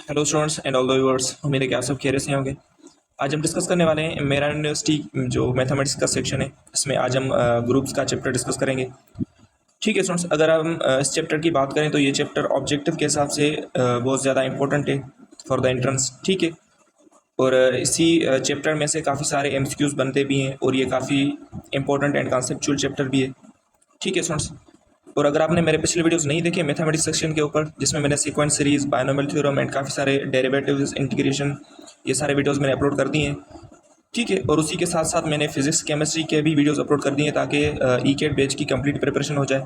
Hello students and all the viewers, उम्मीद है कि आप सब खैरियत से होंगे। आज हम डिस्कस करने वाले हैं मेरा यूनिवर्सिटी जो मैथमेटिक्स का सेक्शन है, इसमें आज हम ग्रुप्स का चैप्टर डिस्कस करेंगे। ठीक है स्टूडेंट्स, अगर हम इस चैप्टर की बात करें तो ये चैप्टर ऑब्जेक्टिव के हिसाब से बहुत ज़्यादा इंपॉर्टेंट है फॉर द एंट्रेंस। ठीक है, और इसी चैप्टर में से काफ़ी सारे एमसीक्यूज बनते भी हैं और ये काफ़ी इंपॉर्टेंट एंड कॉन्सेप्चुअल चैप्टर भी है। ठीक है स्टूडेंट्स, और अगर आपने मेरे पिछले वीडियोस नहीं देखे मैथमेटिक्स सेक्शन के ऊपर, जिसमें मैंने sequence series, binomial theorem and काफ़ी सारे डेरिवेटिव्स, इंटीग्रेशन, ये सारे वीडियोस मैंने अपलोड कर दिए हैं। ठीक है, और उसी के साथ साथ मैंने फिजिक्स केमिस्ट्री के भी वीडियोस अपलोड कर दिए हैं ताकि ई-कैट बैच की कंप्लीट प्रिपरेशन हो जाए।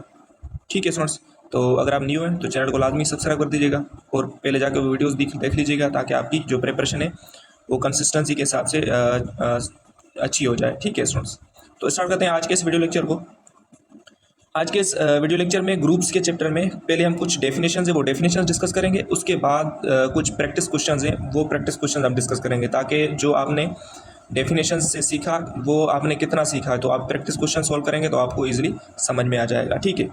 ठीक है स्टूडेंट्स, तो अगर आप न्यू हैं तो चैनल को लाजमी सब्सक्राइब कर दीजिएगा और पहले जाकर वो वीडियोज़ देख लीजिएगा ताकि आपकी जो प्रिपरेशन है वो कंसिस्टेंसी के हिसाब से अच्छी हो जाए। ठीक है स्टूडेंट्स, तो स्टार्ट करते हैं आज के इस वीडियो लेक्चर को। आज के इस वीडियो लेक्चर में ग्रुप्स के चैप्टर में पहले हम कुछ डेफिनेशन है वो डेफिनेशन डिस्कस करेंगे, उसके बाद कुछ प्रैक्टिस क्वेश्चन हैं वो प्रैक्टिस क्वेश्चन हम डिस्कस करेंगे ताकि जो आपने डेफिनेशन से सीखा वो आपने कितना सीखा है, तो आप प्रैक्टिस क्वेश्चन सॉल्व करेंगे तो आपको ईजिली समझ में आ जाएगा। ठीक है,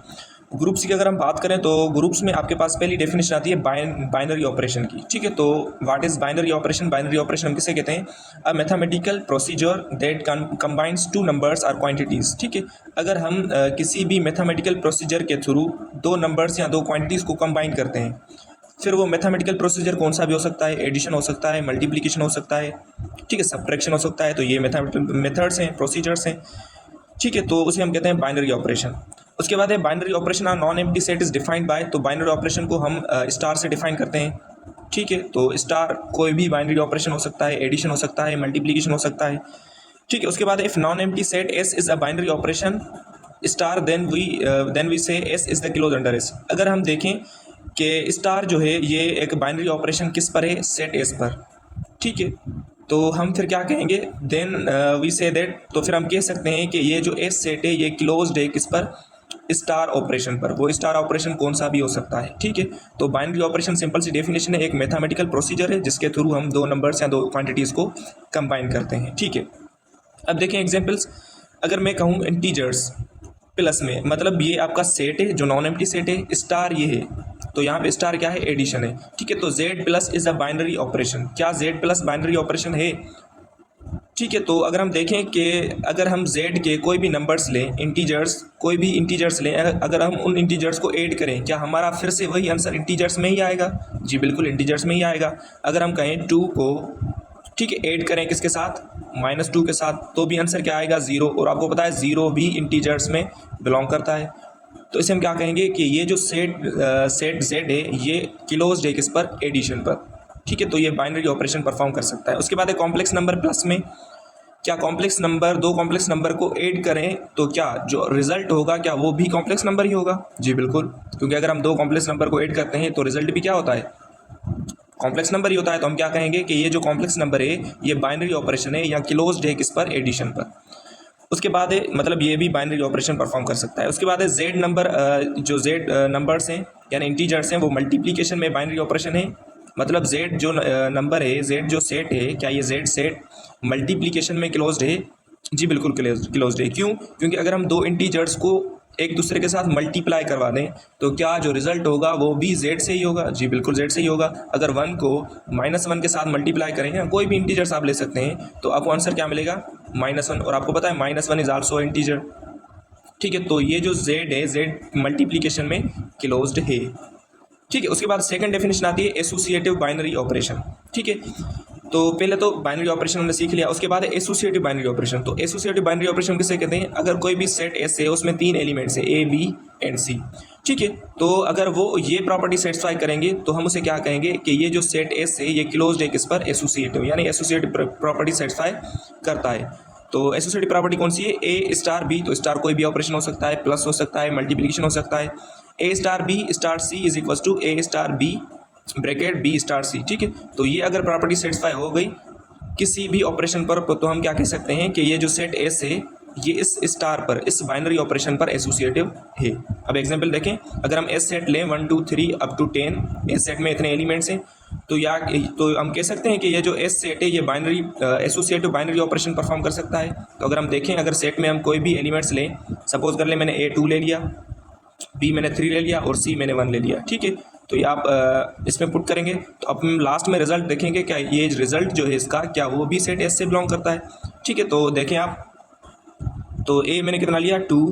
ग्रुप्स की अगर हम बात करें तो ग्रुप्स में आपके पास पहली डेफिनेशन आती है बाइनरी ऑपरेशन की। ठीक है, तो what is binary operation? Binary operation हम किसे कहते हैं? A mathematical procedure that combines two numbers और क्वांटिटीज। ठीक है, अगर हम किसी भी मैथमेटिकल प्रोसीजर के थ्रू दो नंबर्स या दो क्वांटिटीज़ को कंबाइन करते हैं, फिर वो मैथमेटिकल प्रोसीजर कौन सा भी हो सकता है, एडिशन हो सकता है, मल्टीप्लिकेशन हो सकता है, ठीक है, सब्ट्रैक्शन हो सकता है, तो ये मैथमेटिकल मेथड्स हैं, प्रोसीजर्स हैं। ठीक है, तो उसे हम कहते हैं बाइनरी ऑपरेशन। उसके बाद है binary operation or non empty set is defined by, तो बाइनरी ऑपरेशन को हम स्टार से डिफाइन करते हैं। ठीक है, तो स्टार कोई भी बाइनरी ऑपरेशन हो सकता है, एडिशन हो सकता है, मल्टीप्लिकेशन हो सकता है। ठीक है, उसके बाद if non empty set S is a binary operation star then we say S is the close under S. अगर हम देखें कि स्टार जो है ये एक बाइनरी ऑपरेशन किस पर है, सेट एस पर। ठीक है, तो हम फिर क्या कहेंगे, देन वी से दैट, तो फिर हम कह सकते हैं कि ये जो एस सेट है ये क्लोज्ड है किस पर, स्टार ऑपरेशन पर। वो स्टार ऑपरेशन कौन सा भी हो सकता है। ठीक है, तो बाइनरी ऑपरेशन सिंपल सी डेफिनेशन है, एक मैथमेटिकल प्रोसीजर है जिसके थ्रू हम दो नंबर्स या दो क्वांटिटीज़ को कंबाइन करते हैं। ठीक है, अब देखें एग्जांपल्स। अगर मैं कहूँ इंटीजर्स प्लस में, मतलब ये आपका सेट है जो नॉन एम्प्टी सेट है, स्टार ये है, तो यहाँ पे स्टार क्या है, एडिशन है। ठीक है, तो z plus is a binary operation. क्या z प्लस बाइनरी ऑपरेशन है? ठीक है, तो अगर हम देखें कि अगर हम z के कोई भी नंबर्स लें, इंटीजर्स, कोई भी इंटीजर्स लें, अगर हम उन इंटीजर्स को ऐड करें, क्या हमारा फिर से वही आंसर इंटीजर्स में ही आएगा? जी बिल्कुल, इंटीजर्स में ही आएगा। अगर हम कहें 2 को, ठीक है, ऐड करें किसके साथ, -2 के साथ, तो भी आंसर क्या आएगा, 0। और आपको पता है 0 भी इंटीजर्स में बिलोंग करता है। तो इसे हम क्या कहेंगे कि ये जो सेट z है ये क्लोज्ड है किस पर, एडिशन पर। ठीक है, तो ये बाइनरी ऑपरेशन परफॉर्म कर सकता है। उसके बाद है कॉम्प्लेक्स नंबर प्लस में। क्या कॉम्प्लेक्स नंबर, दो कॉम्प्लेक्स नंबर को ऐड करें तो क्या जो रिजल्ट होगा क्या वो भी कॉम्प्लेक्स नंबर ही होगा? जी बिल्कुल, क्योंकि अगर हम दो कॉम्प्लेक्स नंबर को ऐड करते हैं तो रिजल्ट भी क्या होता है, कॉम्प्लेक्स नंबर ही होता है। तो हम क्या कहेंगे कि ये जो कॉम्प्लेक्स नंबर है ये बाइनरी ऑपरेशन है या क्लोज्ड है किस पर, एडिशन पर। उसके बाद है, मतलब ये भी बाइनरी ऑपरेशन परफॉर्म कर सकता है। उसके बाद है जेड नंबर, जो जेड नंबर्स हैं यानी इंटीजर्स हैं वो मल्टीप्लिकेशन में बाइनरी ऑपरेशन है। मतलब जेड जो नंबर है, जेड जो सेट है, क्या ये जेड सेट मल्टीप्लिकेशन में क्लोज्ड है? जी बिल्कुल क्लोज्ड है। क्यों? क्योंकि अगर हम दो इंटीजर्स को एक दूसरे के साथ मल्टीप्लाई करवा दें तो क्या जो रिजल्ट होगा वो भी जेड से ही होगा? जी बिल्कुल जेड से ही होगा। अगर 1 को -1 के साथ मल्टीप्लाई करें, या कोई भी इंटीजर्स आप ले सकते हैं, तो आपको आंसर क्या मिलेगा, -1। और आपको पता है -1 इज आल्सो इंटीजर। ठीक है, तो ये जो जेड है, जेड मल्टीप्लिकेशन में क्लोज्ड है। ठीक है, उसके बाद सेकंड डेफिनेशन आती है एसोसिएटिव बाइनरी ऑपरेशन। ठीक है, तो पहले तो बाइनरी ऑपरेशन हमने सीख लिया, उसके बाद एसोसिएटिव बाइनरी ऑपरेशन। तो एसोसिएटिव बाइनरी ऑपरेशन किसे कहते हैं? अगर कोई भी सेट एस है उसमें 3 एलिमेंट्स है, ए बी एंड सी। ठीक है, तो अगर वो ये प्रॉपर्टी सेटिस्फाई करेंगे तो हम उसे क्या कहेंगे कि ये जो सेट एस है ये क्लोज्ड है किस पर, एसोसिएटिव, यानी एसोसिएटिव प्रॉपर्टी सेटिस्फाई करता है। तो एसोसिएटिव प्रॉपर्टी कौन सी है, ए स्टार बी, तो स्टार कोई भी ऑपरेशन हो सकता है, प्लस हो सकता है, मल्टीप्लिकेशन हो सकता है। A star B star C is equal to A star B bracket B star C. ठीक है, तो ये अगर प्रॉपर्टी सेटिस्फाई हो गई किसी भी ऑपरेशन पर, तो हम क्या कह सकते हैं कि ये जो सेट एस है ये इस स्टार पर, इस बाइनरी ऑपरेशन पर एसोसिएटिव है। अब एग्जांपल देखें, अगर हम एस सेट लें 1 2 3 अप टू 10, एस सेट में इतने एलिमेंट्स हैं, तो हम कह सकते हैं कि ये जो एस सेट है ये binary associative binary operation perform कर सकता है। तो अगर हम देखें, अगर सेट में हम कोई भी एलिमेंट्स लें, सपोज कर लें मैंने A2 ले लिया, B मैंने 3 ले लिया और C मैंने 1 ले लिया। ठीक है, तो ये आप इसमें पुट करेंगे तो अब हम लास्ट में रिजल्ट देखेंगे क्या ये रिजल्ट जो है इसका क्या वो भी सेट एस से बिलोंग करता है। ठीक है, तो देखें आप, तो ए मैंने कितना लिया 2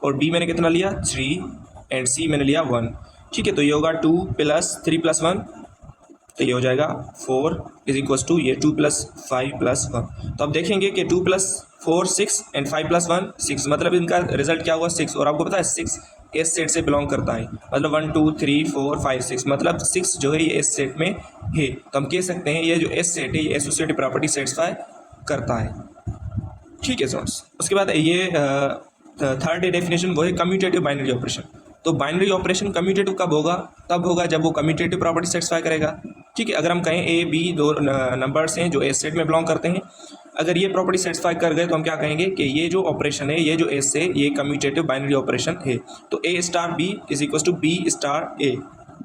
और बी मैंने कितना लिया 3 एंड सी मैंने लिया 1। ठीक है, तो ये होगा 2 + 3 + 1, तो ये हो जाएगा 4 इज इक्वस टू ये 2 + 5 + 1। तो अब देखेंगे कि 2 + 4 6 एंड 5 + 1 6, मतलब इनका रिजल्ट क्या हुआ 6। और आपको पता है 6 एस सेट से बिलोंग करता है, मतलब 1 2 3 4 5 6, मतलब 6 जो है ये एस सेट में है। तो हम कह सकते हैं ये जो एस सेट है ये एसोसिएटिव प्रॉपर्टी सेटिस्फाई करता है। ठीक है स्टूडेंट्स, उसके बाद ये थर्ड डेफिनेशन वो है कम्यूटेटिव बाइनरी ऑपरेशन। तो बाइनरी ऑपरेशन कम्यूटेटिव कब होगा, तब होगा जब वो कम्यूटेटिव प्रॉपर्टी सेटिस्फाई करेगा। ठीक है, अगर हम कहें ए बी दो नंबर्स हैं जो एस सेट में बिलोंग करते हैं, अगर ये प्रॉपर्टी सेटिस्फाई कर गए तो हम क्या कहेंगे कि ये जो ऑपरेशन है ये जो एस है ये कम्यूटेटिव बाइनरी ऑपरेशन है। तो A star B is equal to B star A.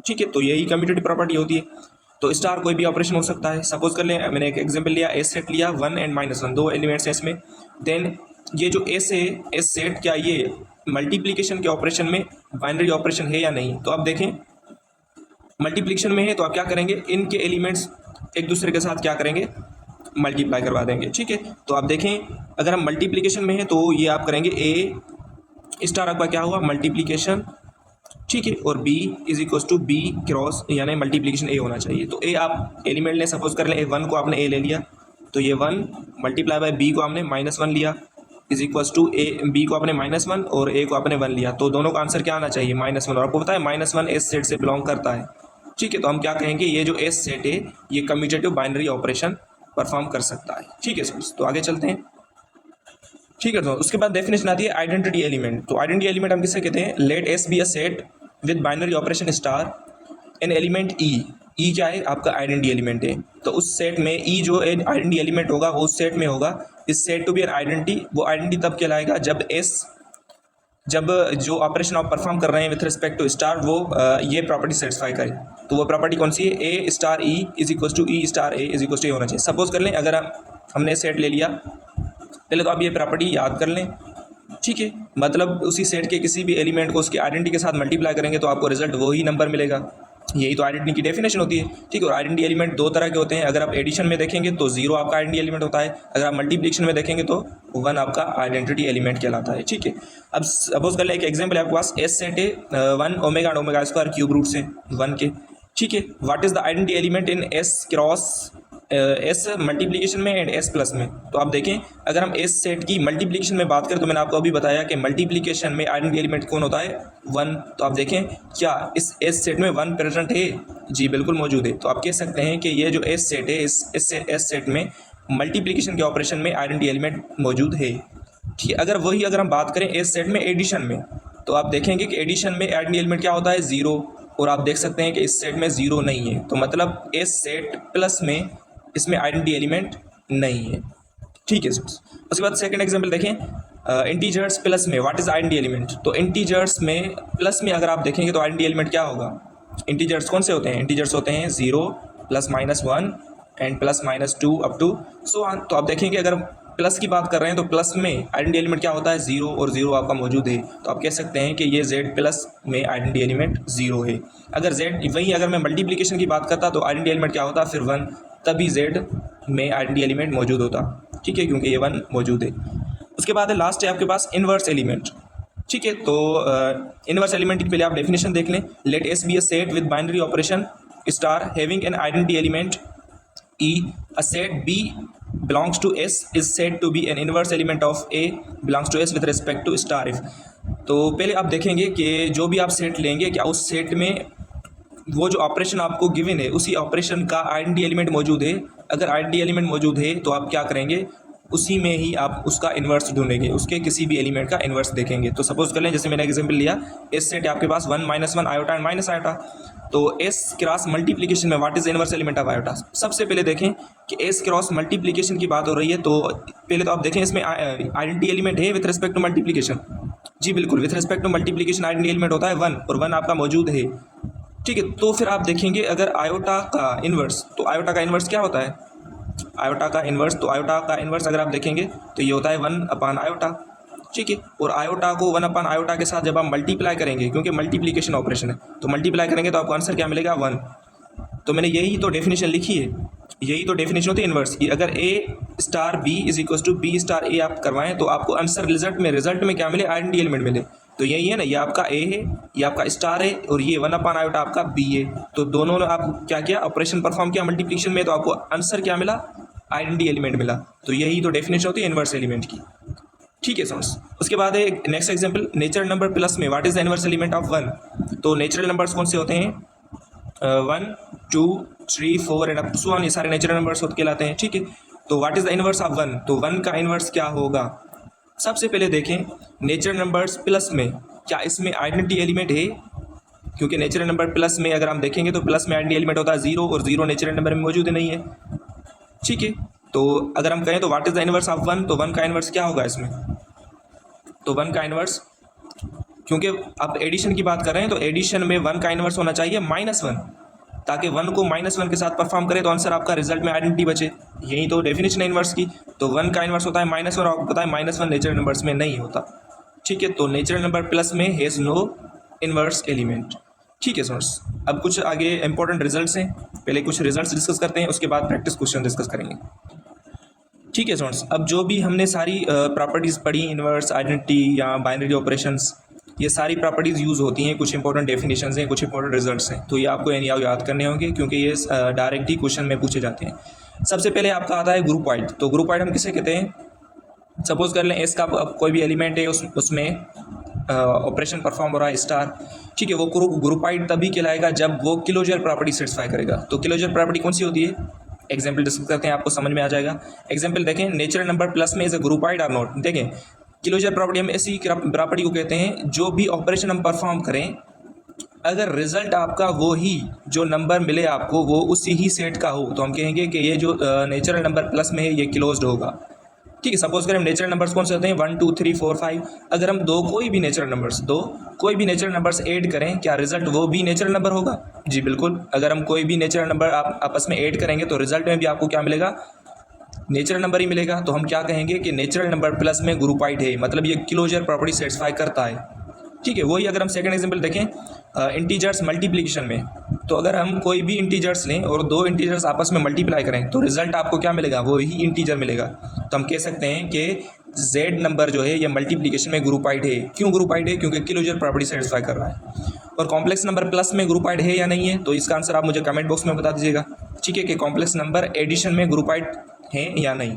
ठीक है, तो यही कम्यूटेटिव प्रॉपर्टी होती है। तो स्टार कोई भी ऑपरेशन हो सकता है। सपोज कर लें, मैंने एक एग्जांपल लिया, एस सेट लिया 1 एंड -1 दो एलिमेंट्स हैं इसमें। देन ये जो एस है एस सेट क्या ये मल्टीप्लिकेशन के ऑपरेशन में बाइनरी ऑपरेशन है या नहीं। तो आप देखें मल्टीप्लिकेशन में है तो आप क्या करेंगे, इनके एलिमेंट्स एक दूसरे के साथ क्या करेंगे मल्टीप्लाई करवा देंगे। ठीक है, तो आप देखें अगर हम मल्टीप्लिकेशन में है तो ये आप करेंगे ए स्टार आपका क्या हुआ मल्टीप्लिकेशन। ठीक है, और b is equal to B cross यानी मल्टीप्लिकेशन ए होना चाहिए। तो ए आप एलिमेंट लें, सपोज कर लें 1 को आपने ए ले लिया तो ये 1 मल्टीप्लाई बाय बी को आपने -1 लिया is equal to A B को आपने -1 और ए को आपने 1 लिया। तो दोनों का आंसर क्या आना चाहिए -1, और आपको पता है -1 एस सेट से बिलोंग करता है। ठीक है, तो हम क्या कहेंगे ये जो एस सेट है ये कम्यूटेटिव बाइनरी ऑपरेशन परफॉर्म कर सकता है। ठीक है स्टूडेंट्स, तो आगे चलते हैं। ठीक है, तो उसके बाद डेफिनेशन आती है आइडेंटिटी एलिमेंट। तो आइडेंटिटी एलिमेंट हम किसे कहते हैं, let S be a set with binary operation star an element E क्या है आपका आइडेंटिटी एलिमेंट है। तो उस सेट में ई जो आइडेंटिटी एलिमेंट होगा वो उस सेट में होगा। इस set to be an identity, वो आइडेंटिटी तब कहलाएगा जब जो ऑपरेशन आप परफॉर्म कर रहे हैं विथ रिस्पेक्ट टू स्टार वो ये प्रॉपर्टी सेटिस्फाई करे। तो वो प्रॉपर्टी कौन सी है, A star E is equal to E star A is equal to A होना चाहिए। सपोज कर लें अगर हमने सेट ले लिया, पहले तो आप ये प्रॉपर्टी याद कर लें। ठीक है, मतलब उसी सेट के किसी भी एलिमेंट को उसकी आइडेंटिटी के साथ मल्टीप्लाई करेंगे तो आपको रिजल्ट वही नंबर मिलेगा। यही तो आइडेंटिटी की डेफिनेशन होती है। ठीक है, और आइडेंटिटी एलिमेंट दो तरह के होते हैं। अगर आप एडिशन में देखेंगे तो 0 आपका आइडेंटिटी एलिमेंट होता है, अगर आप मल्टीप्लिकेशन में देखेंगे तो 1 आपका आइडेंटिटी एलिमेंट कहलाता है। ठीक है, अब सपोज कर ले एक एग्जांपल है आपके पास एस सेट है 1 omega and omega square cube root से 1 के। ठीक है, what is the identity element in S cross S multiplication में एंड एस प्लस में। तो आप देखें अगर हम एस सेट की मल्टीप्लिकेशन में बात करें तो मैंने आपको अभी बताया कि मल्टीप्लिकेशन में आइडेंटिटी एलिमेंट कौन होता है 1। तो आप देखें क्या इस एस सेट में 1 प्रेजेंट है, जी बिल्कुल मौजूद है। तो आप कह सकते हैं कि ये जो एस सेट है इस एस सेट में मल्टीप्लिकेशन के ऑपरेशन में आइडेंटिटी एलिमेंट मौजूद है। ठीक है, अगर हम बात करें एस सेट में एडिशन में तो आप देखेंगे कि एडिशन में आइडेंटिटी एलिमेंट क्या होता है 0, और आप देख सकते हैं कि इस सेट में 0 नहीं है। तो मतलब एस सेट प्लस में इसमें आइडेंटिटी एलिमेंट नहीं है। ठीक है, उसके बाद सेकंड एग्जांपल देखें इंटीजर्स प्लस में व्हाट इज आइडेंटिटी एलिमेंट। तो इंटीजर्स में प्लस में अगर आप देखेंगे तो आइडेंटिटी एलिमेंट क्या होगा, इंटीजर्स कौन से होते हैं, इंटीजर्स होते हैं 0 + -1 and +-2 up to so on. तो आप देखेंगे अगर प्लस की बात कर रहे हैं तो प्लस में आइडेंटिटी एलिमेंट क्या होता है 0, और 0 आपका मौजूद है। तो आप कह सकते हैं कि ये z प्लस में आइडेंटिटी एलिमेंट 0 है। अगर z वहीं अगर मैं मल्टीप्लिकेशन की बात करता तो आइडेंटिटी एलिमेंट क्या होता फिर 1, तभी z में आइडेंटिटी एलिमेंट मौजूद होता। ठीक है, क्योंकि ये 1 मौजूद है। उसके बाद लास्ट है आपके पास इनवर्स एलिमेंट। ठीक है, तो इनवर्स एलिमेंट की पहले आप डेफिनेशन देख लें। Let S be a set with binary operation star having an identity element E, a set B belongs to S is said to be an inverse element of A belongs to S with respect to star if। तो पहले आप देखेंगे कि जो भी आप set लेंगे क्या उस सेट में वो जो ऑपरेशन आपको गिवन है उसी ऑपरेशन का आइडेंटिटी एलिमेंट मौजूद है। अगर आइडेंटिटी एलिमेंट मौजूद है तो आप क्या करेंगे, उसी में ही आप उसका इन्वर्स ढूंढेंगे, उसके किसी भी एलिमेंट का इन्वर्स देखेंगे। तो सपोज कर लें जैसे मैंने एग्जांपल लिया एस सेट आपके पास 1 -1 आयोटा एंड माइनस आयोटा। तो एस क्रॉस मल्टीप्लिकेशन में what is inverse element of iota. सबसे पहले देखें कि एस क्रॉस मल्टीप्लिकेशन की बात हो रही है तो पहले तो आप देखें इसमें आइडेंटिटी एलिमेंट है विथ रिस्पेक्ट टू मल्टीप्लिकेशन। जी बिल्कुल, with respect to multiplication identity element होता है 1, और 1 आपका मौजूद है। ठीक है, तो फिर आप देखेंगे अगर आयोटा का इन्वर्स, तो आयोटा का इन्वर्स क्या होता है, आयोटा का इन्वर्स, तो आयोटा का इन्वर्स अगर आप देखेंगे तो ये होता है 1 अपान आयोटा। ठीक है। और आयोटा को 1 अपॉन आयोटा के साथ जब आप मल्टीप्लाई करेंगे, क्योंकि मल्टीप्लिकेशन ऑपरेशन है, तो मल्टीप्लाई करेंगे तो आपको आंसर क्या मिलेगा 1। तो मैंने यही तो डेफिनेशन लिखी है, यही तो डेफिनेशन होती है इन्वर्स की। अगर A star B is equal to B star A आप करवाएं तो आपको आंसर रिजल्ट में क्या मिले, आइडेंटिटी एलिमेंट मिले। तो यही है ना, ये आपका ए है, ये आपका स्टार है, और ये 1 अपॉन आयोटा आपका बी है। तो दोनों ने आप क्या किया, ऑपरेशन परफॉर्म किया मल्टीप्लिकेशन में, तो आपको आंसर क्या मिला, आइडेंटिटी एलिमेंट मिला। तो यही तो डेफिनेशन होती है इन्वर्स एलिमेंट की। ठीक है स्टूडेंट्स, उसके बाद है next example, natural number plus में what is the inverse element of 1। तो नेचुरल नंबर्स कौन से होते हैं, 1 2 3 4 एंड अप टू 1, ये सारे नेचुरल नंबर्स होते कहलाते हैं। ठीक है, तो what is the inverse of 1, तो 1 का इनवर्स क्या होगा। सबसे पहले देखें नेचुरल नंबर्स प्लस में क्या इसमें आइडेंटिटी एलिमेंट है, क्योंकि नेचुरल नंबर प्लस में अगर हम देखेंगे तो प्लस में आइडेंटिटी एलिमेंट होता है 0, और 0 नेचुरल नंबर में मौजूद नहीं है। ठीक है, तो अगर हम कहें तो what is the inverse of 1, तो 1 का इनवर्स क्या होगा इसमें, तो 1 का इनवर्स, क्योंकि आप एडिशन की बात कर रहे हैं तो एडिशन में 1 का इनवर्स होना चाहिए -1, ताकि 1 को -1 के साथ परफॉर्म करे तो आंसर आपका रिजल्ट में आइडेंटिटी बचे। यही तो डेफिनेशन है इनवर्स की। तो 1 का इनवर्स होता है -1, और आपको पता है -1 नेचुरल नंबर्स में नहीं होता। ठीक है, तो नेचुरल नंबर प्लस में हैज़ नो इनवर्स एलिमेंट। ठीक है स्टूडेंट्स, अब कुछ आगे इंपॉर्टेंट रिजल्ट्स हैं, पहले कुछ रिजल्ट्स डिस्कस करते हैं, उसके बाद प्रैक्टिस क्वेश्चन डिस्कस करेंगे। ठीक है स्टूडेंट्स, अब जो भी हमने सारी प्रॉपर्टीज़ पढ़ी, इनवर्स, आइडेंटिटी या बाइनरी ऑपरेशंस, ये सारी प्रॉपर्टीज़ यूज़ होती हैं, कुछ इंपॉर्टेंट डेफिनेशंस हैं, कुछ इंपॉर्टेंट रिजल्ट्स हैं, तो ये आपको याद करने होंगे, क्योंकि ये डायरेक्ट ही क्वेश्चन में पूछे जाते हैं। सबसे पहले आपका आता है ग्रुप वाइड। तो ग्रुप वाइड हम किसे कहते हैं, सपोज कर लें एस का कोई भी एलिमेंट है, उसमें ऑपरेशन परफॉर्म हो रहा है स्टार। ठीक है, वो ग्रुप वाइड तभी कहलाएगा जब वो क्लोजर प्रॉपर्टी सेटिस्फाई करेगा। तो क्लोजर प्रॉपर्टी कौन सी होती है, एग्जाम्पल डिस्कस करते हैं, आपको समझ में आ जाएगा। एग्जाम्पल देखें, नेचुरल नंबर प्लस में इज अ ग्रुप वाइड और नॉट। देखें क्लोजर प्रॉपर्टी हम ऐसी प्रॉपर्टी को कहते हैं जो भी ऑपरेशन हम परफॉर्म करें, अगर रिजल्ट आपका वो ही जो नंबर मिले आपको वो उसी ही सेट का हो, तो हम कहेंगे कि ये जो नेचुरल नंबर प्लस में है ये क्लोज्ड होगा। ठीक है, सपोज करें हम नेचुरल नंबर्स कौन से होते हैं, 1 2 3 4 5, अगर हम कोई भी नेचुरल नंबर्स ऐड करें, क्या रिजल्ट वो भी नेचुरल नंबर होगा। जी बिल्कुल, अगर हम कोई भी नेचुरल नंबर आपस में ऐड करेंगे तो रिजल्ट में भी आपको क्या मिलेगा, नेचुरल नंबर ही मिलेगा। तो हम क्या कहेंगे कि नेचुरल नंबर प्लस में ग्रुपाइड है, मतलब ये क्लोजर प्रॉपर्टी सेटिस्फाई करता है। ठीक है, वही अगर हम सेकंड एग्जांपल देखें इंटीजर्स मल्टीप्लिकेशन में, तो अगर हम कोई भी इंटीजर्स लें और 2 इंटीजर्स आपस में मल्टीप्लाई करें तो रिजल्ट आपको क्या मिलेगा, वो ही इंटीजर मिलेगा। तो हम कह सकते हैं कि z नंबर जो है ये मल्टीप्लिकेशन में ग्रुपाइड है। क्यों ग्रुपाइड है, क्योंकि क्लोजर प्रॉपर्टी सेटिस्फाई कर रहा है। और कॉम्प्लेक्स नंबर प्लस में ग्रुपाइड है या नहीं है, तो इसका आंसर आप मुझे कमेंट बॉक्स में बता दीजिएगा। ठीक है, कि कॉम्प्लेक्स नंबर एडिशन में ग्रुपाइड है या नहीं।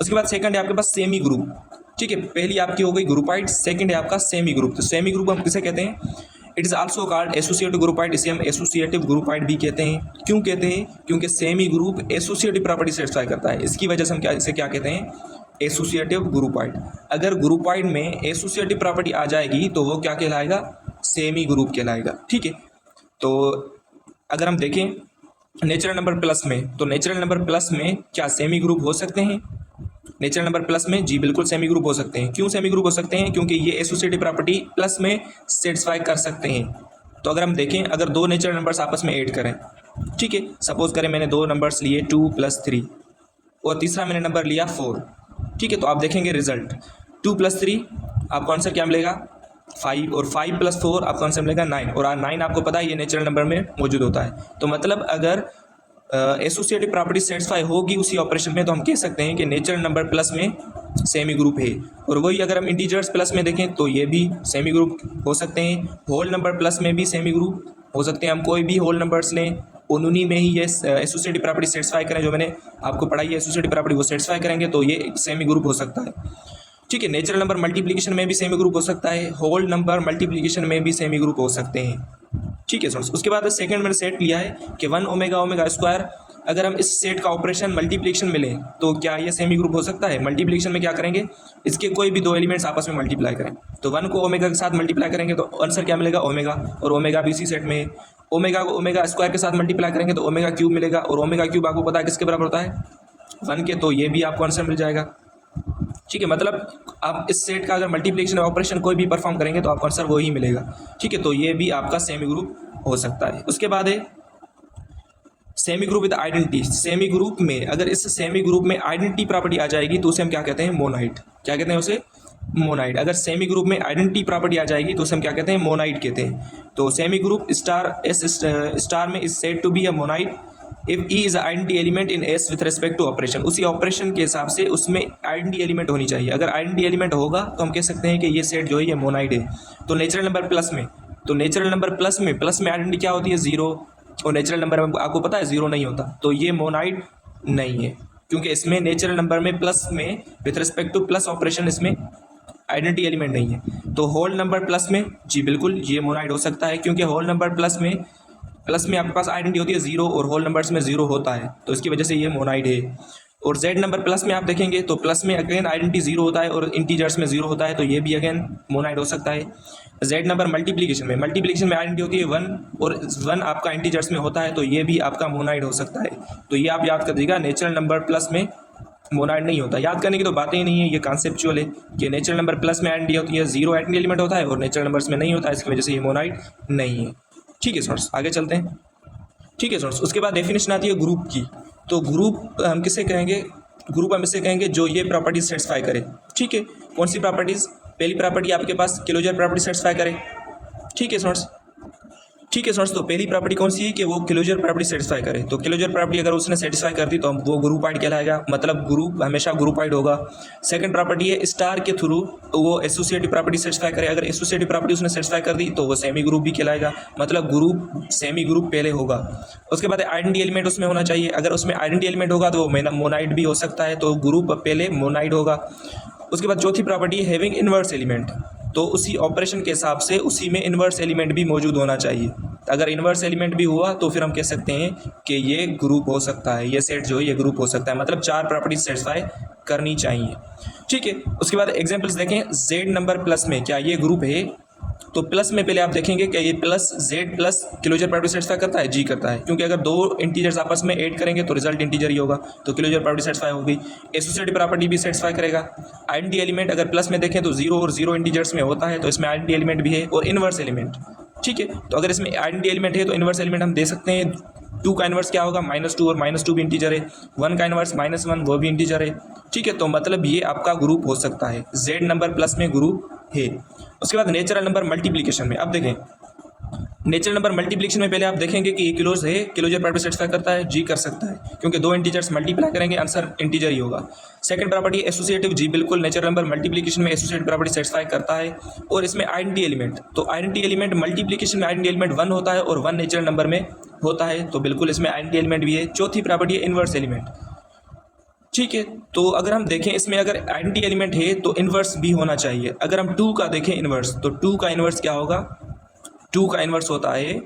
उसके बाद सेकंड है आपके पास सेमी ग्रुप। ठीक है, पहली आपकी हो गई ग्रुपाइड, सेकंड है आपका सेमी ग्रुप। तो सेमी ग्रुप हम किसे कहते हैं, it is also called associative groupoid, इसे हम एसोसिएटिव ग्रुपाइड भी कहते हैं। क्यों कहते हैं, क्योंकि semi group associative property satisfy करता है, इसकी वजह से हम इसे क्या कहते हैं, एसोसिएटिव ग्रुपाइड। अगर ग्रुपाइड में एसोसिएटिव प्रॉपर्टी आ जाएगी तो वो क्या कहलाएगा, सेमी ग्रुप कहलाएगा। ठीक है, तो अगर हम देखें नेचुरल नंबर प्लस में, तो नेचुरल नंबर प्लस में क्या सेमी ग्रुप हो सकते हैं, नेचुरल नंबर प्लस में जी बिल्कुल सेमी ग्रुप हो सकते हैं। क्यों सेमी ग्रुप हो सकते हैं, क्योंकि ये एसोसिएटिव प्रॉपर्टी प्लस में सेटिस्फाई कर सकते हैं। तो अगर हम देखें, अगर 2 नेचुरल नंबर्स आपस में ऐड करें, ठीक है, सपोज करें मैंने 2 नंबर्स लिए 2 + 3 और तीसरा मैंने नंबर लिया 4। ठीक है, तो आप देखेंगे रिजल्ट 2 + 3 आपको आंसर क्या मिलेगा 5, और 5 + 4 आपको आंसर मिलेगा 9, और 9 आपको पता है ये नेचुरल नंबर में मौजूद होता है। तो मतलब अगर एसोसिएटिव प्रॉपर्टी सेटिस्फाई होगी उसी ऑपरेशन में, तो हम कह सकते हैं कि नेचुरल नंबर प्लस में सेमी ग्रुप है। और वही अगर हम इंटीजर्स प्लस में देखें तो ये भी सेमी ग्रुप हो सकते हैं, होल नंबर प्लस में भी सेमी ग्रुप हो सकते हैं। हम कोई भी होल नंबर्स लें, उन्हीं में ही ये एसोसिएटिव प्रॉपर्टी सेटिस्फाई करें, जो मैंने आपको पढ़ाई है एसोसिएटिव प्रॉपर्टी, वो सेटिस्फाई करेंगे तो ये सेमी ग्रुप हो सकता है। ठीक है, नेचुरल नंबर मल्टीप्लिकेशन में भी सेमी ग्रुप हो सकता है, होल नंबर मल्टीप्लिकेशन में भी सेमी ग्रुप हो सकते हैं। ठीक है सर, उसके बाद सेकंड मैंने सेट लिया है कि 1 ओमेगा स्क्वायर, अगर हम इस सेट का ऑपरेशन मल्टीप्लिकेशन में लें तो क्या ये सेमी ग्रुप हो सकता है। मल्टीप्लिकेशन में क्या करेंगे, इसके कोई भी 2 एलिमेंट्स आपस में मल्टीप्लाई करें, तो 1 को ओमेगा के साथ मल्टीप्लाई करेंगे तो आंसर क्या मिलेगा ओमेगा, और ओमेगा भी इसी सेट में है। ओमेगा को ओमेगा स्क्वायर के साथ मल्टीप्लाई करेंगे तो ओमेगा क्यूब मिलेगा, और ओमेगा क्यूब आपको पता है किसके बराबर होता है 1 के, तो ये भी आपको आंसर मिल जाएगा। ठीक है, मतलब आप इस सेट का अगर मल्टीप्लिकेशन ऑपरेशन कोई भी परफॉर्म करेंगे तो आपको आंसर वही मिलेगा। ठीक है, तो ये भी आपका सेमी ग्रुप हो सकता है। उसके बाद है semi group with identity. Semi group में अगर इस सेमी ग्रुप में आइडेंटिटी प्रॉपर्टी आ जाएगी तो उसे हम क्या कहते हैं मोनाइट। क्या कहते हैं उसे मोनाइड। अगर सेमी ग्रुप में आइडेंटिटी प्रॉपर्टी आ जाएगी तो उसे हम क्या कहते हैं, मोनाइड कहते हैं। तो semi group star S star में is said to be a monoid if E is identity element in S with respect to operation. उसी ऑपरेशन के हिसाब से उसमें आइडेंटिटी एलिमेंट होनी चाहिए। अगर आइडेंटिटी एलिमेंट होगा तो हम कह सकते हैं कि ये सेट जो है ये मोनाइड है। तो नेचुरल नंबर प्लस में, तो नेचुरल नंबर प्लस में आइडेंटिटी क्या होती है, जीरो, और नेचुरल नंबर में आपको पता है जीरो नहीं होता, तो ये मोनाइड नहीं है, क्योंकि इसमें नेचुरल नंबर में प्लस में with respect two plus operation इसमें आइडेंटिटी एलिमेंट नहीं है। तो होल नंबर प्लस में जी बिल्कुल ये मोनाइड हो सकता है, क्योंकि होल नंबर प्लस में आपके पास आइडेंटिटी होती है जीरो और होल नंबर्स में जीरो होता है, तो इसकी वजह से ये मोनाइड है। और जेड नंबर प्लस में आप देखेंगे तो प्लस में अगेन आइडेंटिटी जीरो होता है और इंटीजर्स में जीरो होता है, तो ये भी अगेन मोनाइड हो सकता है। जेड नंबर मल्टीप्लिकेशन में आइडेंटिटी होती है वन और वन आपका इंटीजर्स में होता है, तो ये भी आपका मोनाइड हो सकता है। तो ये आप याद कर दीजिएगा, नेचुरल नंबर प्लस में मोनाइड नहीं होता। याद करने की तो बातें ही नहीं है, ये कॉन्सेप्चुअल है कि नेचुरल नंबर प्लस में आइडेंटिटी होती है, जीरो आइडेंटिटी एलिमेंट होता है और नेचुरल नंबर्स में नहीं होता है, इसकी वजह से ये मोनाइड नहीं है। ठीक है स्टूडेंट्स, आगे चलते हैं। ठीक है स्टूडेंट्स, उसके बाद डेफिनेशन आती है ग्रुप की। तो ग्रुप हम किसे कहेंगे, ग्रुप हम इसे कहेंगे जो ये प्रॉपर्टीज सेटिस्फाई करे। ठीक है, कौन सी प्रॉपर्टीज, पहली प्रॉपर्टी आपके पास क्लोजर प्रॉपर्टी सेटिस्फाई करे। ठीक है स्टूडेंट्स, तो पहली प्रॉपर्टी कौन सी है कि वो क्लोजर प्रॉपर्टी सेटिस्फाई करे। तो क्लोजर प्रॉपर्टी अगर उसने सेटिस्फाई कर दी तो वो ग्रुपाइड कहलाएगा, मतलब ग्रुप हमेशा ग्रुपाइड होगा। सेकंड प्रॉपर्टी है स्टार के थ्रू वो एसोसिएटिव प्रॉपर्टी सेटिस्फाई करे। अगर एसोसिएटिव प्रॉपर्टी उसने सेटिस्फाई कर दी तो वो सेमी ग्रुप भी कहलाएगा, मतलब ग्रुप सेमी ग्रुप पहले होगा। उसके बाद आइडेंटिटी एलिमेंट उसमें होना चाहिए। अगर उसमें आइडेंटिटी एलिमेंट होगा तो वो मोनाइड भी हो सकता है, तो ग्रुप पहले मोनाइड होगा। उसके बाद चौथी प्रॉपर्टी है हैविंग इनवर्स एलिमेंट। तो उसी ऑपरेशन के हिसाब से उसी में इन्वर्स एलिमेंट भी मौजूद होना चाहिए। अगर इन्वर्स एलिमेंट भी हुआ तो फिर हम कह सकते हैं कि ये ग्रुप हो सकता है, ये सेट जो है ये ग्रुप हो सकता है, मतलब चार प्रॉपर्टीज सेटिस्फाई करनी चाहिए। ठीक है, उसके बाद एग्जांपल्स देखें। जेड नंबर प्लस में क्या ये ग्रुप है, तो प्लस में पहले आप देखेंगे कि ये plus Z plus closure property satisfy करता है, जी करता है, क्योंकि अगर दो इंटीजर्स आपस में ऐड करेंगे तो रिजल्ट इंटीजर ही होगा, तो क्लोजर प्रॉपर्टी सेटिस्फाई होगी। एसोसिएटिव प्रॉपर्टी भी सेटिस्फाई करेगा। आइडेंटिटी एलिमेंट अगर प्लस में देखें तो जीरो और जीरो इंटीजर्स में होता है, तो इसमें आइडेंटिटी एलिमेंट भी है और इनवर्स एलिमेंट। ठीक है, तो अगर इसमें आइडेंटिटी एलिमेंट है तो इनवर्स एलिमेंट हम दे सकते हैं। टू का इनवर्स क्या होगा, -2, और -2 भी इंटीजर है। वन का इनवर्स -1, वो भी इंटीजर है। ठीक है, तो मतलब ये आपका ग्रुप हो सकता है, जेड नंबर प्लस में ग्रुप है। उसके बाद नेचुरल नंबर मल्टीप्लिकेशन में अब देखें, नेचुरल नंबर मल्टीप्लिकेशन में पहले आप देखेंगे कि ये क्लोज है, क्लोजर प्रॉपर्टी सेटिस्फाई करता है, जी कर सकता है, क्योंकि दो इंटीजर्स मल्टीप्लाई करेंगे आंसर इंटीजर ही होगा। सेकंड प्रॉपर्टी एसोसिएटिव, जी बिल्कुल, नेचुरल नंबर मल्टीप्लिकेशन में एसोसिएटिव प्रॉपर्टी सेटिस्फाई करता है। और इसमें आइडेंटिटी एलिमेंट, तो आइडेंटिटी एलिमेंट मल्टीप्लिकेशन में आइडेंटिटी एलिमेंट 1 होता है और 1 नेचुरल नंबर में होता है, तो बिल्कुल इसमें आइडेंटिटी एलिमेंट भी है। चौथी प्रॉपर्टी है इनवर्स एलिमेंट। ठीक है, तो अगर हम देखें इसमें अगर आइडेंटिटी एलिमेंट है तो इन्वर्स भी होना चाहिए। अगर हम 2 का देखें इन्वर्स, तो 2 का इन्वर्स क्या होगा, 2 का इन्वर्स होता है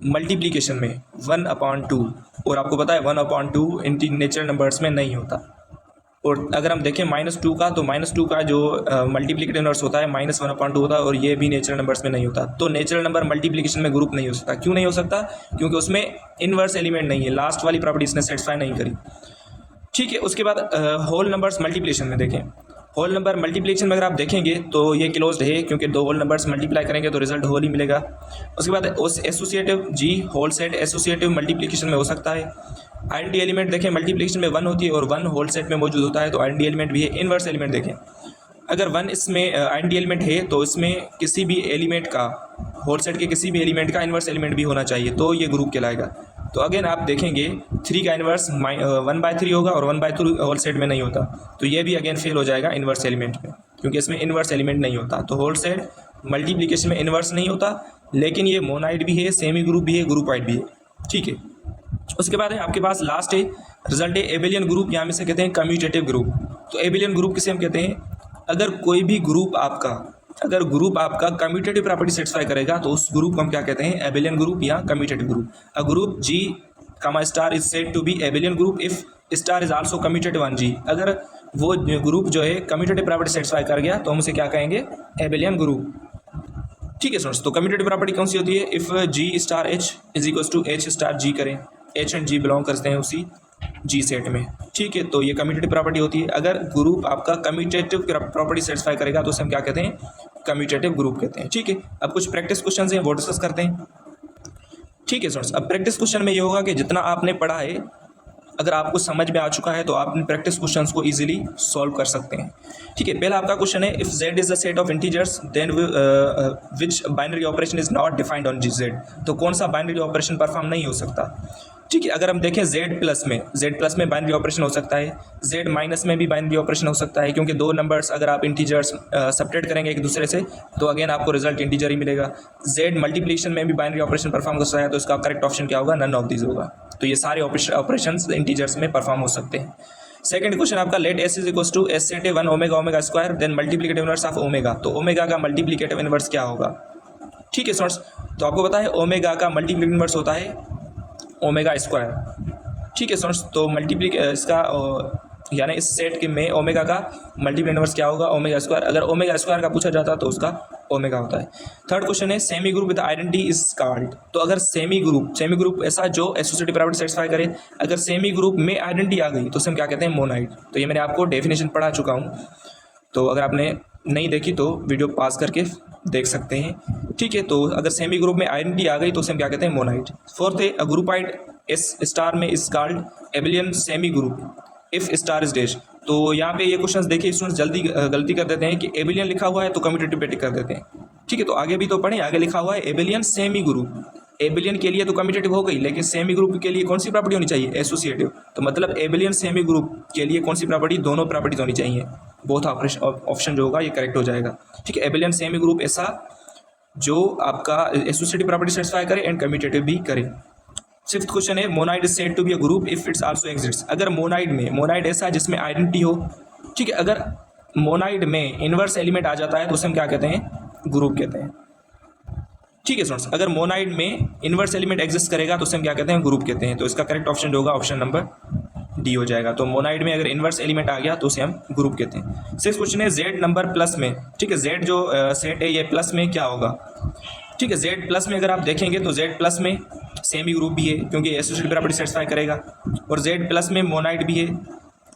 मल्टीप्लिकेशन में 1/2, और आपको पता है 1/2 नेचुरल नंबर्स में नहीं होता। और अगर हम देखें -2 का, तो -2 का जो मल्टीप्लिकेटिव इन्वर्स होता है -1/2 होता है, और ये भी नेचुरल नंबर्स में नहीं होता। तो नेचुरल नंबर मल्टीप्लिकेशन में ग्रुप नहीं हो सकता। क्यों नहीं हो सकता, क्योंकि उसमें इन्वर्स एलिमेंट नहीं है, लास्ट वाली प्रॉपर्टी इसने सेटिस्फाई नहीं करी। ठीक है, उसके बाद होल नंबर्स मल्टीप्लिकेशन में देखें। होल नंबर मल्टीप्लिकेशन में अगर आप देखेंगे तो ये क्लोज्ड है, क्योंकि दो होल नंबर्स मल्टीप्लाई करेंगे तो रिजल्ट होल ही मिलेगा। उसके बाद एसोसिएटिव, जी होल सेट एसोसिएटिव मल्टीप्लिकेशन में हो सकता है। आइडेंटिटी एलिमेंट देखें मल्टीप्लिकेशन में 1 होती है और 1 होल सेट में मौजूद होता है, तो आइडेंटिटी एलिमेंट भी है। इनवर्स एलिमेंट देखें, अगर 1 इसमें आइडेंटिटी एलिमेंट है तो इसमें किसी भी एलिमेंट का, होल सेट के किसी भी एलिमेंट का इनवर्स एलिमेंट भी होना चाहिए, तो ये ग्रुप कहलाएगा। तो अगेन आप देखेंगे 3 का इनवर्स 1/3 होगा और 1/3 होल सेट में नहीं होता, तो ये भी अगेन फेल हो जाएगा इनवर्स एलिमेंट में, क्योंकि इसमें इनवर्स एलिमेंट नहीं होता। तो होल सेट मल्टीप्लिकेशन में इनवर्स नहीं होता, लेकिन ये मोनाइड भी है, सेमी ग्रुप भी है, ग्रुपाइड भी है। ठीक है, उसके बाद है आपके पास लास्ट है रिजल्ट है एबेलियन ग्रुप, यहाँ में से कहते हैं कम्यूटेटिव ग्रुप। तो एबेलियन ग्रुप किसे हम कहते हैं, अगर कोई भी ग्रुप आपका, अगर ग्रुप आपका कम्यूटेटिव प्रॉपर्टी सेटिस्फाई करेगा तो उस ग्रुप को हम क्या कहते हैं, एबेलियन ग्रुप या commutative group. A group G comma star is said to be abelian group if star is also commutative on G. अगर वो ग्रुप जो है कम्यूटेटिव प्रॉपर्टी सेटिस्फाई कर गया तो हम उसे क्या कहेंगे, एबेलियन ग्रुप। ठीक है स्टूडेंट्स, तो कम्यूटेटिव प्रॉपर्टी कौन सी होती है, if G star H is equal to H star G करें, एच एंड जी बिलोंग करते हैं उसी जी सेट में। ठीक है, तो ये कम्यूटेटिव प्रॉपर्टी होती है। अगर ग्रुप आपका कम्यूटेटिव प्रॉपर्टी सेटिस्फाई करेगा तो उसे हम क्या कहते हैं, कम्यूटेटिव ग्रुप कहते हैं। ठीक है, अब कुछ प्रैक्टिस क्वेश्चन हैं वो डिस्कस करते हैं। ठीक है स्टूडेंट्स, अब प्रैक्टिस क्वेश्चन में ये होगा कि जितना आपने पढ़ा है, अगर आपको समझ में आ चुका है तो आप इन प्रैक्टिस क्वेश्चंस को इजीली सॉल्व कर सकते हैं। ठीक है, पहला आपका क्वेश्चन है, if z is a set of integers then which binary operation is not defined on z। तो कौन सा बाइनरी ऑपरेशन परफॉर्म नहीं हो सकता। ठीक है, अगर हम देखें z प्लस में बाइनरी ऑपरेशन हो सकता है, z माइनस में भी बाइनरी ऑपरेशन हो सकता है, क्योंकि दो नंबर्स अगर आप इंटीजर्स सब्ट्रैक्ट करेंगे एक दूसरे से तो अगेन आपको रिजल्ट इंटीजर ही मिलेगा। z मल्टीप्लिकेशन में भी बाइनरी ऑपरेशन परफॉर्म कर सकता है, तो इसका करेक्ट ऑप्शन क्या होगा, नन ऑफ दिस होगा। तो ये सारे ऑपरेशन इंटीजर्स में परफॉर्म हो सकते हैं। सेकंड क्वेश्चन आपका, let s is equal to s set 1 omega omega square then multiplicative inverse of omega. तो ओमेगा का मल्टीप्लिकेटिव इनवर्स क्या होगा। ठीक है स्टूडेंट्स, तो आपको पता है ओमेगा का मल्टीप्लिकेटिव इनवर्स होता है ओमेगा स्क्वायर। ठीक है स्टूडेंट्स, तो इसका यानी इस सेट के में ओमेगा का मल्टीप्लिकेटिव इनवर्स क्या होगा, ओमेगा स्क्वायर। अगर ओमेगा स्क्वायर का पूछा जाता तो उसका ओमेगा होता है। थर्ड क्वेश्चन है, semi group with identity is called. तो अगर सेमी ग्रुप ऐसा जो एसोसिएटिव प्रॉपर्टी सेटिस्फाई करे, अगर सेमी ग्रुप में आइडेंटिटी आ गई तो उसे हम क्या कहते हैं, मोनाइड। तो ये मैंने आपको डेफिनेशन पढ़ा चुका हूँ, तो अगर आपने नहीं देखी तो वीडियो पास करके देख सकते हैं। ठीक है, तो अगर सेमी ग्रुप में आइडेंटिटी आ गई तो उसे हम क्या कहते हैं, मोनाइड। फोर्थ है, अ ग्रुपाइड एस स्टार में is called एबिलियन semi group if star is dash. तो यहाँ पे ये क्वेश्चंस देखिए स्टूडेंट्स, जल्दी गलती कर देते हैं कि एबिलियन लिखा हुआ है तो कम्यूटेटिव पे टिक कर देते हैं। ठीक है, तो आगे भी तो पढ़ें, आगे लिखा हुआ है एबिलियन सेमी ग्रुप। एबिलियन के लिए तो कम्यूटेटिव हो गई, लेकिन सेमी ग्रुप के लिए कौन सी प्रॉपर्टी होनी चाहिए, एसोसिएटिव। तो मतलब एबिलियन सेमी ग्रुप के लिए कौन सी प्रॉपर्टी, दोनों प्रॉपर्टीज होनी चाहिए। बोथ ऑप्शन जो होगा ये करेक्ट हो जाएगा। ठीक है, एबिलियन सेमी ग्रुप ऐसा जो आपका एसोसिएटिव प्रॉपर्टी सेटिस्फाई करे एंड कम्यूटेटिव भी करे। फिफ्थ क्वेश्चन है, monoid is said to be a group if it's also exists. अगर मोनाइड ऐसा जिसमें आइडेंटिटी हो। ठीक है, अगर मोनाइड में इनवर्स एलिमेंट आ जाता है तो उसे हम क्या कहते हैं, ग्रुप कहते हैं। ठीक है स्टूडेंट्स, अगर मोनाइड में इनवर्स एलिमेंट एग्जिस्ट करेगा तो उसे हम क्या कहते हैं, ग्रुप कहते हैं। तो इसका करेक्ट ऑप्शन जो होगा ऑप्शन नंबर डी हो जाएगा। तो मोनाइड में अगर इनवर्स एलिमेंट आ गया तो उसे हम ग्रुप कहते हैं। सिक्स क्वेश्चन है, जेड नंबर प्लस में। ठीक है, जेड जो सेट है ये प्लस में क्या होगा। ठीक है, जेड प्लस में अगर आप देखेंगे तो जेड प्लस में सेमी ग्रुप भी है क्योंकि एसोसिएटिव प्रॉपर्टी सेटिस्फाई करेगा, और जेड प्लस में मोनाइड भी है।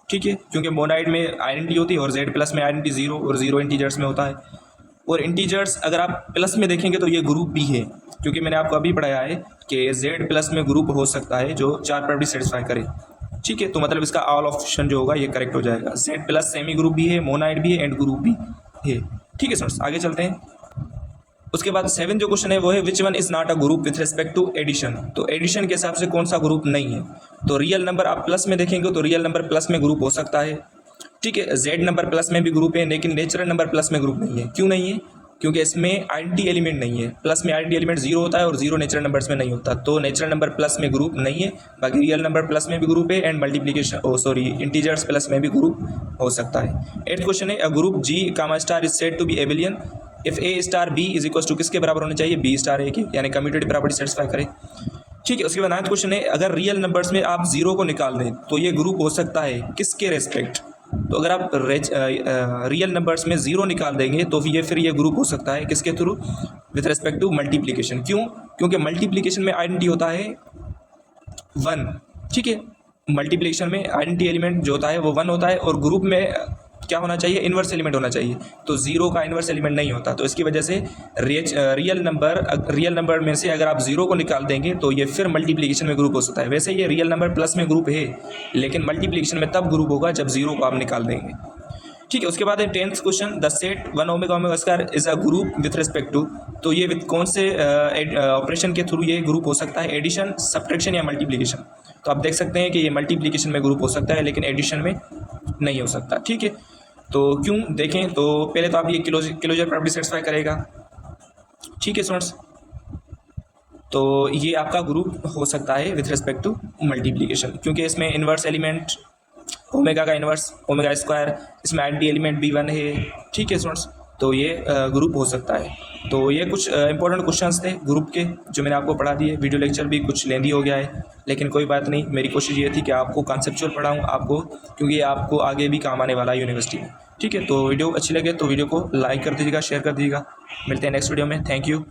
ठीक है, क्योंकि मोनाइड में आइडेंटिटी होती है और जेड प्लस में आइडेंटिटी जीरो और जीरो इंटीजर्स में होता है। और इंटीजर्स अगर आप प्लस में देखेंगे तो ये ग्रुप भी है, क्योंकि मैंने आपको अभी पढ़ाया है कि जेड प्लस में ग्रुप हो सकता है जो चार प्रॉपर्टी सेटिस्फाई करे। ठीक है, तो मतलब इसका ऑल ऑप्शन जो होगा ये करेक्ट हो जाएगा। जेड प्लस सेमी ग्रुप भी है, मोनाइड भी है एंड ग्रुप भी है। ठीक है स्टूडेंट्स, आगे चलते हैं। उसके बाद 7 जो क्वेश्चन है वो है, which one is not a group with respect to addition. तो एडिशन के हिसाब से कौन सा ग्रुप नहीं है। तो रियल नंबर आप प्लस में देखेंगे तो रियल नंबर प्लस में ग्रुप हो सकता है। ठीक है, जेड नंबर प्लस में भी ग्रुप है, लेकिन नेचुरल नंबर प्लस में ग्रुप नहीं है। क्यों नहीं है, क्योंकि इसमें आइडेंटिटी एलिमेंट नहीं है। प्लस में आइडेंटिटी एलिमेंट जीरो होता है और जीरो नेचुरल नंबर्स में नहीं होता, तो नेचुरल नंबर प्लस में ग्रुप नहीं है। बाकी रियल नंबर प्लस में भी ग्रुप है एंड इंटीजर्स प्लस में भी ग्रुप हो सकता है। 8th क्वेश्चन है, a group G comma star is said to be abelian if a star B is equal to किसके बराबर होने चाहिए, बी स्टार ए के, यानी कम्यूटेटिव प्रॉपर्टी सेटिस्फाई करे। ठीक है, उसके बाद 9th क्वेश्चन है, अगर रियल नंबर्स में आप जीरो को निकाल दें तो ये ग्रुप हो सकता है किसके रेस्पेक्ट। तो अगर आप रियल नंबर्स में जीरो निकाल देंगे तो फिर ये ग्रुप हो सकता है किसके through, with respect to multiplication. क्यों, क्योंकि मल्टीप्लिकेशन में आइडेंटिटी होता है 1। ठीक है, मल्टीप्लिकेशन में आइडेंटिटी एलिमेंट जो होता है वो 1 होता है, और ग्रुप में क्या होना चाहिए, इन्वर्स एलिमेंट होना चाहिए। तो जीरो का इन्वर्स एलिमेंट नहीं होता, तो इसकी वजह से रियल नंबर में से अगर आप जीरो को निकाल देंगे तो ये फिर मल्टीप्लिकेशन में ग्रुप हो सकता है। वैसे ये रियल नंबर प्लस में ग्रुप है, लेकिन मल्टीप्लिकेशन में तब ग्रुप होगा जब जीरो को आप निकाल देंगे। ठीक है, उसके बाद है 10th question, the set 1 omega omega square is a group with respect to. तो ये विथ कौन से ऑपरेशन के थ्रू ये ग्रुप हो सकता है, एडिशन, सब्ट्रैक्शन या मल्टीप्लिकेशन। तो आप देख सकते हैं कि ये मल्टीप्लिकेशन में ग्रुप हो सकता है लेकिन एडिशन में नहीं हो सकता। ठीक है, तो क्यों देखें तो पहले तो आप ये क्लोजर प्रॉपर्टी सेटिस्फाई करेगा। ठीक है स्टूडेंट्स, तो ये आपका ग्रुप हो सकता है विथ रिस्पेक्ट टू मल्टीप्लिकेशन, क्योंकि इसमें इन्वर्स एलिमेंट ओमेगा का इन्वर्स ओमेगा स्क्वायर, इसमें आइडेंटिटी एलिमेंट भी 1 है। ठीक है स्टूडेंट्स, तो ये ग्रुप हो सकता है। तो ये कुछ इंपॉर्टेंट क्वेश्चंस थे ग्रुप के जो मैंने आपको पढ़ा दिए। वीडियो लेक्चर भी कुछ लेंदी हो गया है, लेकिन कोई बात नहीं, मेरी कोशिश ये थी कि आपको कॉन्सेप्चुअल पढ़ाऊँ आपको, क्योंकि ये आपको आगे भी काम आने वाला है यूनिवर्सिटी में। ठीक है, तो वीडियो अच्छी लगे तो वीडियो को लाइक कर दीजिएगा, शेयर कर दीजिएगा। मिलते हैं नेक्स्ट वीडियो में। Thank you.